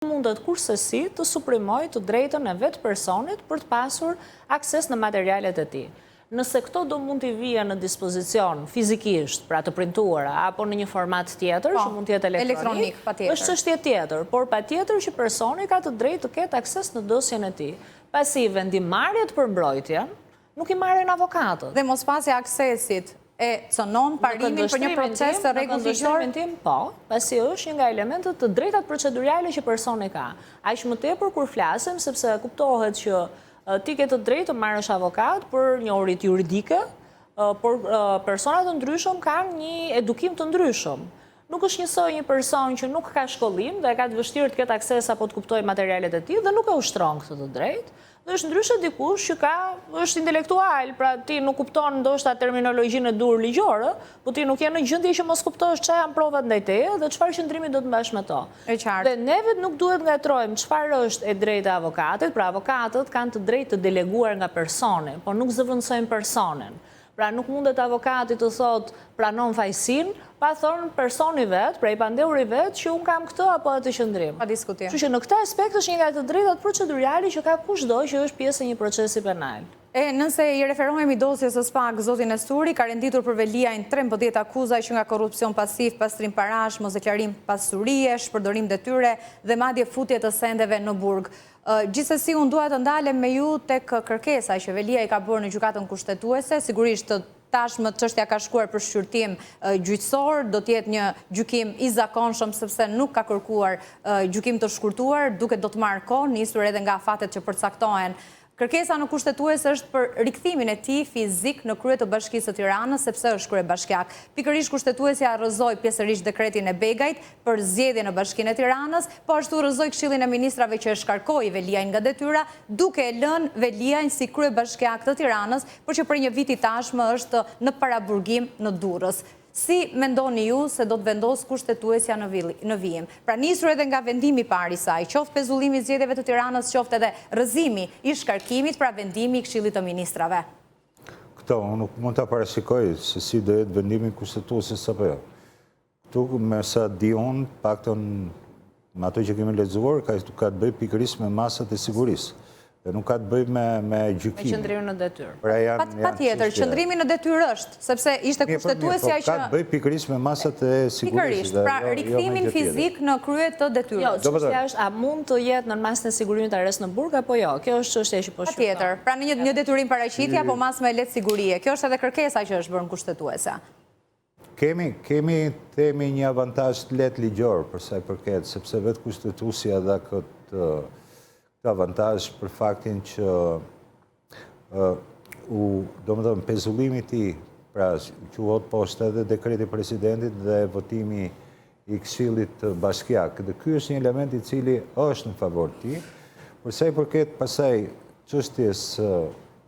mundet kursesi të suprimoj të drejtën e vetë personit për të pasur akses në materialet e tij. Nëse këto do mund t'i vija në dispozicion fizikisht, pra të printuara, apo në një format tjetër, që mund t'jetë elektronik, është çështje tjetër, por patjetër që personi ka të drejtë të ketë akses në dosjen e tij. Pasi vendimarrjet për mbrojtjen nuk i marrin avokatët. Dhe mos pasi aksesit e cënon parimin për një proces të rregulltigjor? Po, pasi është një nga elementet të drejtat procedurale që personi ka. Aq më tepër kur flasim, sepse kuptohet që ti ke të drejtë të marrësh avokat për njohuritë juridike, por personat të ndryshëm kanë një edukim të ndryshëm. Nuk është njësoj një person që nuk ka shkollim dhe ka të vështirë të ketë akses apo të kuptojë materialet e tij dhe nuk e ushtron këtë të drejtë. Dhe është ndryshe dikush që është intelektual, pra ti nuk kupton ndoshta terminologjinë e dur ligjore, po ti nuk je në gjendje që mos kuptosh çfarë janë provat ndaj teje dhe çfarë qëndrimi do të mbash me to. Dhe neve nuk duhet ngatrojmë çfarë është e drejta e avokatit, pra avokatët kanë të drejtë të deleguar nga personi, por nuk zëvendësojnë personin. Pra nuk mundet avokati të thot pranon fajsin, pa thonë personi vetë, pra i pandeuri vetë, që unë kam këtë apo atë qëndrim. Pa diskutim. Kështu që në këtë aspekt është një nga të drejtat procedurali që ka kushdo që është pjesë e një procesi penal. Nëse i referohemi dosjes së SPAK, zotin Nesturi, ka renditur për Veliajn 13 akuza që nga korrupsion pasiv, pastrim parash, mosdeklarim pasurie, shpërdorim detyre dhe madje futje të sendeve në burg. Gjithsesi, unë dua të ndalem me ju tek kërkesa që Velia i ka bërë në gjykatën kushtetuese, sigurisht tashmë çështja ka shkuar për shqyrtim gjyqësor, do të jetë një gjykim i zakonshëm sepse nuk ka kërkuar gjykim të shkurtuar, duke do të marrë kohë, nisur edhe nga fatet që përcaktohen. Kërkesa në kushtetuese është për rikthimin e tij fizik në krye të Bashkisë së Tiranës, sepse është kryebashkiak. Pikërisht kushtetuesja rrëzoi pjesërisht dekretin e Begajt për zgjedhje në Bashkinë e Tiranës, po ashtu rrëzoi Këshillin e Ministrave që e shkarkoi Veliajn nga detyra, duke e lënë Veliajn si kryebashkiak të Tiranës, por që për një vit i tashmë është në paraburgim në Durrës. Si mendoni ju se do të vendos kushtetuesja në vijim? Pra nisur edhe nga vendimi parë i saj, qoftë pezullimi i zgjedhjeve të Tiranës, qoftë edhe rrëzimi i shkarkimit, pra vendimi i Këshillit të Ministrave. Këto, unë nuk mund të parashikoj se si do jetë vendimi kushtetuesis apo jo. Këtu, me sa di unë, paktën me ato që kemi lexuar, ka të bëj pikërisht me masat e sigurisë. Dhe nuk ka të bëj me gjykimin. Me qëndrimin në detyrë. Patjetër, qëndrimi në detyrë është, sepse ishte kushtetuesja që... Ka të bëj pikërisht me masat e sigurisë. Pikërisht, pra rikthimin fizik në krye të detyrës. Jo, çështja është, a mund të jetë në masën e sigurimit arrest në burg apo jo? Kjo është çështja që po shqyrton. Patjetër, pra në një detyrim paraqitje apo masë me lehtë sigurie. Kjo është edhe kërkesa që është bërë në kushtetuese. Kemi një avantazh të lehtë ligjor për sa i përket, sepse vetë kushtetuesja dha këtë avantazh për faktin që do më thëmë pezullimi ti, pra që votë poshtë edhe dekreti presidentit dhe votimi i Këshillit Bashkiak. Dhe ky është një element i cili është në favor ti, përsa i përket pasaj çështjes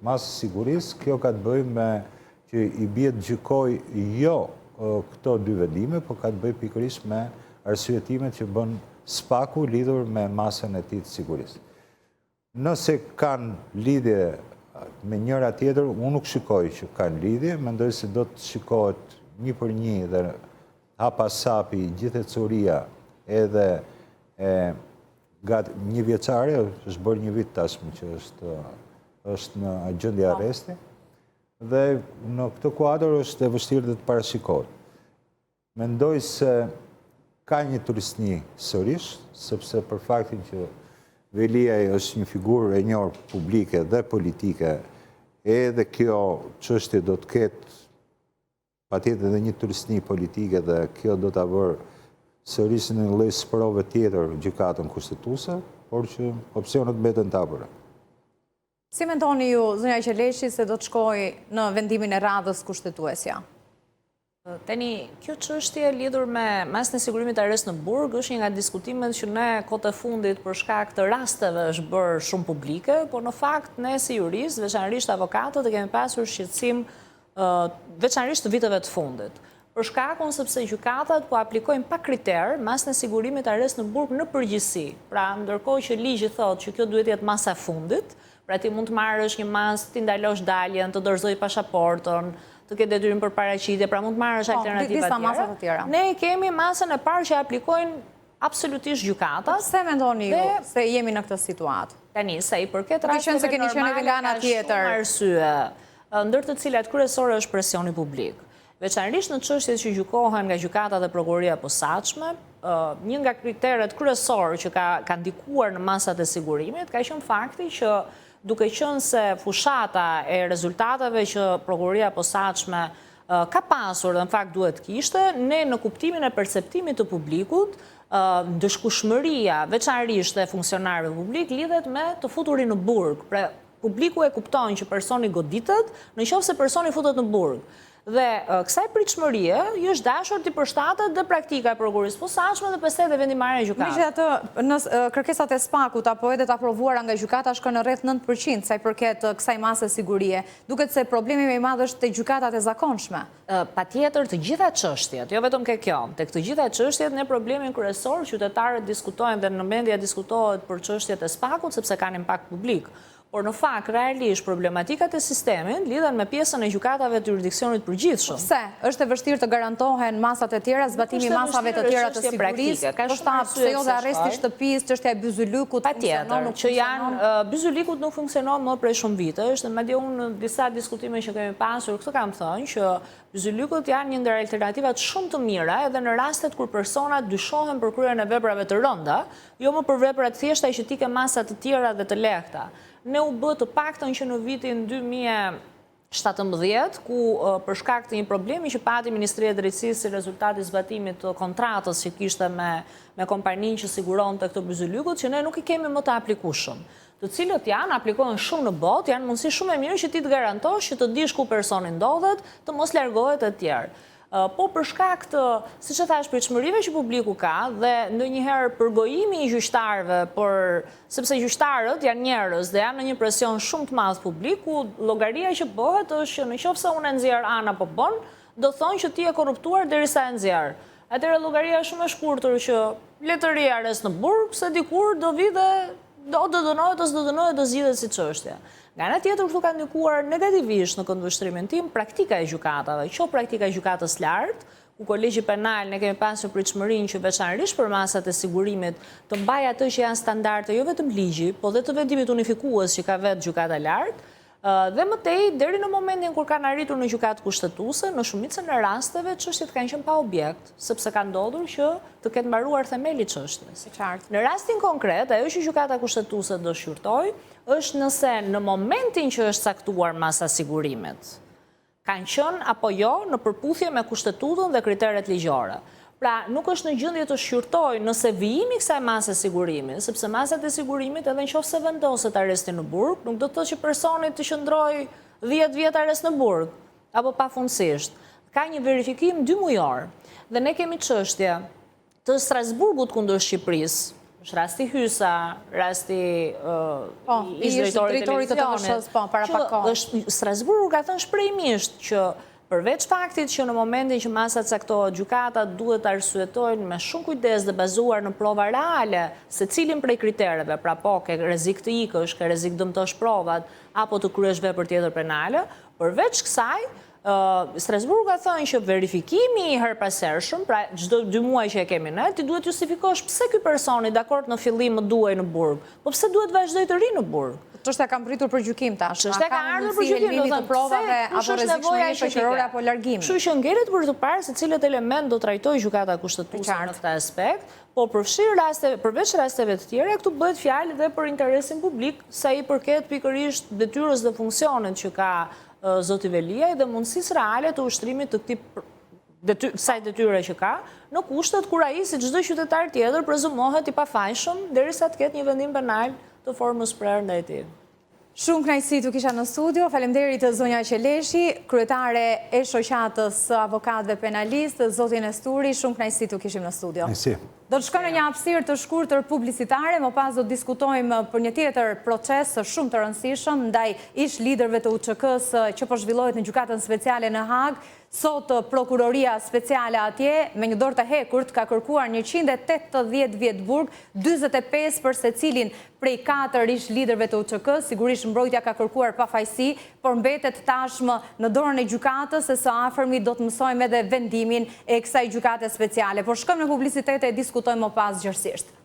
masë sigurisë, kjo ka të bëjë me që i bie të gjykoj jo këto dy vendime, po ka të bëjë pikërisht me arsyetimet që bën SPAK-u lidhur me masën e tij të sigurisë. Nëse kanë lidhje me njëra tjetër, unë nuk shikoj që kanë lidhje, mendoj se do të shikohet një për një dhe hapasapi gjithë e curia edhe një vjeçare, është bërë një vit tashmë që është në gjendje arresti, dhe në këtë kuadër është e vështirë dhe të parashikohet. Mendoj se ka një turistni sërish, sepse për faktin që Veliaj është një figurë e njohur publike dhe politike, edhe kjo çështje do të ketë patjetër edhe një turistni politike dhe kjo do ta bërë sërish në një lloj sprove tjetër gjykatën kushtetuese, por që opsionet mbeten të hapura. Si mendoni ju, zonja Qeleshi, se do të shkojë në vendimin e radhës kushtetuesja? Tani, kjo çështje lidhur me masën e sigurimit arrest në burg është një nga diskutimet që ne kohët e fundit për shkak të rasteve është bërë shumë publike, por në fakt ne si juristë, veçanërisht avokatët, kemi pasur shqetësim veçanërisht të viteve të fundit. Për shkakun sepse gjykatat po aplikojnë pa kriter masën e sigurimit arrest në burg në përgjithësi. Pra, ndërkohë që ligji thotë që kjo duhet jetë masa e fundit, pra ti mund të marrësh një masë, ti ndalosh daljen, të dorëzoj pasaportën, të ketë detyrim për paraqitje, pra mund të marrësh alternativa tjera. Ne kemi masën e parë që aplikojnë absolutisht gjykatas. Pse mendoni ju se jemi në këtë situatë? Tani, sa i përket qenë se keni qenë edhe nga ana tjetër. Shumë arsye, ndër të cilat kryesore është presioni publik. Veçanërisht në çështjet që gjykohen nga gjykata dhe prokuroria e posaçme, një nga kriteret kryesorë që ka ndikuar në masat e sigurimit ka qenë fakti që duke qenë se fushata e rezultateve që prokuroria e posaçme ka pasur dhe në fakt duhet kishte, ne në kuptimin e perceptimit të publikut, ndëshkueshmëria veçanërisht e funksionarëve publik lidhet me të futurin në burg. Pra, publiku e kupton që personi goditet nëse personi futet në burg. Dhe kësaj pritshmërie i është dashur të përshtatet dhe praktika e prokurorisë posaçme dhe pastaj dhe vendimarrja e gjykatës. Megjithatë, në kërkesat e SPAK-ut apo edhe të aprovuara nga gjykata shkon në rreth 9% sa i përket kësaj mase sigurie. Duket se problemi më i madh është te gjykatat e zakonshme. Patjetër të gjitha çështjet, jo vetëm kjo. Tek të gjitha çështjet ne problemin kryesor qytetarët diskutojnë dhe në mendja diskutohet për çështjet e SPAK-ut sepse kanë impakt publik. Por në fakt, realisht, problematikat e sistemit lidhen me pjesën e gjykatave të jurisdiksionit përgjithshëm. Pse? Është e vështirë të garantohen masat e tjera, zbatimi masave të tjera të sigurisë, pse jo dhe arresti shtëpisë, çështja e Byzylikut patjetër, që janë Byzylikut nuk funksionon më prej shumë vitesh, dhe madje unë në disa diskutime që kemi pasur, këtë kam thënë që Byzylikut janë një ndër alternativat shumë të mira edhe në rastet kur personat dyshohen për kryen e veprave të rënda, jo më për vepra të thjeshta që ti ke masa të tjera dhe të lehta. Ne u bë të paktën që në vitin 2017, ku për shkak të një problemi që pati Ministria e Drejtësisë si rezultat i zbatimit të kontratës që kishte me kompaninë që siguronte këtë Byzylikut, që ne nuk i kemi më të aplikueshëm, të cilët aplikohen shumë në botë, janë mundësi shumë e mirë që ti të garantosh që të dish ku personi ndodhet, të mos largohet e tjerë. Po për shkak të, siç e thash, pritshmërive që publiku ka dhe ndonjëherë përgojimi i gjyqtarëve, sepse gjyqtarët janë njerëz dhe janë në një presion shumë të madh publiku, llogaria që bëhet është që nëse unë e nxjerr Ana apo bën, do thonë që ti je korruptuar derisa e nxjerr. Atëherë llogaria është shumë e shkurtër që letëri arrest në burg, se dikur do vi dhe do dënohet ose do dënohet do zgjidhet si çështje. Nga ana tjetër, këtu ka ndikuar negativisht në këndvështrimin tim praktika e gjykatave, praktika e gjykatës lartë, ku kolegji penal ne kemi pasur pritshmërinë që veçanërisht për masat e sigurimit të mbajë ato që janë standarde jo vetëm ligji, po dhe të vendimit unifikues që ka vetë gjykata lartë, dhe mëtej deri në momentin kur kanë arritur në gjykatë kushtetuese, në shumicën e rasteve çështjet kanë qenë pa objekt, sepse ka ndodhur që të ketë mbaruar themeli çështjes. Në rastin konkret, ajo që gjykata kushtetuese do shqyrtoj është nëse në momentin që është caktuar masa sigurimit, kanë qenë apo jo në përputhje me kushtetutën dhe kriteret ligjore. Pra, nuk është në gjendje të shqyrtoj nëse vijimi kësaj mase sigurimi, sepse masat e sigurimit edhe nëse vendoset arresti në burg, nuk do të thotë që personi të qëndroj 10 vjet arrest në burg, apo pafundësisht. Ka një verifikim 2 mujor, dhe ne kemi çështje të Strasburgut kundër Shqipërisë, është rasti Hysa, rasti ish drejtori të televizionit, që Strasburgu ka thënë shprehimisht që përveç faktit që në momentin që masa caktohet, gjykatat duhet të arsyetojnë me shumë kujdes dhe bazuar në prova reale se cilin prej kritereve, pra po ke rrezik të ikësh, ke rrezik dëmtosh provat, apo të kryesh vepër tjetër penale, përveç kësaj, Strasburgu ka thënë që verifikimi i herpasershëm, pra çdo 2 muaj që e kemi ne, ti duhet justifikosh pse ky personi dakord në fillim më duhej në burg, po pse duhet vazhdoj të ri në burg. Çështja ka mbritur për gjykim tash. Çështja ka ardhur për gjykim, do të thonë provave apo rrezikshmëri shoqërore apo largimi. Kështu që ngjelet për të parë se cilët element do trajtojë gjykata kushtetuese në këtë aspekt, po përveç rasteve të tjera, këtu bëhet fjalë dhe për interesin publik, sa i përket pikërisht detyrës dhe funksionit që ka zoti Velia dhe mundësisë reale të ushtrimit të këtij kësaj detyre që ka, në kushtet kur ai si çdo qytetar tjetër prezumohet i pafajshëm derisa të ketë një vendim penal të formës prerë ndaj tij. Shumë kënaqësi të kisha në studio. Faleminderit zonja Qeleshi, kryetare e shoqatës së avokatëve penalistë, zoti Nesturi, shumë kënaqësi të kishim në studio. Do të shkojmë në një hapësirë të shkurtër publicitare, më pas do të diskutojmë për një tjetër proces shumë të rëndësishëm ndaj ish liderëve të UÇK-s që po zhvillohet në gjykatën speciale në Hagë. Sot prokuroria speciale atje me një dorë të hekurt ka kërkuar 180 vjet burg, 45 për secilin prej 4 ish liderëve të UÇK. Sigurisht mbrojtja ka kërkuar pafajësi, por mbetet tashmë në dorën e gjykatës, se së afërmi do të mësojmë edhe vendimin e kësaj gjykate speciale. Por shkojmë në publicitet e diskutojmë diskutojmë më pas gjërësisht.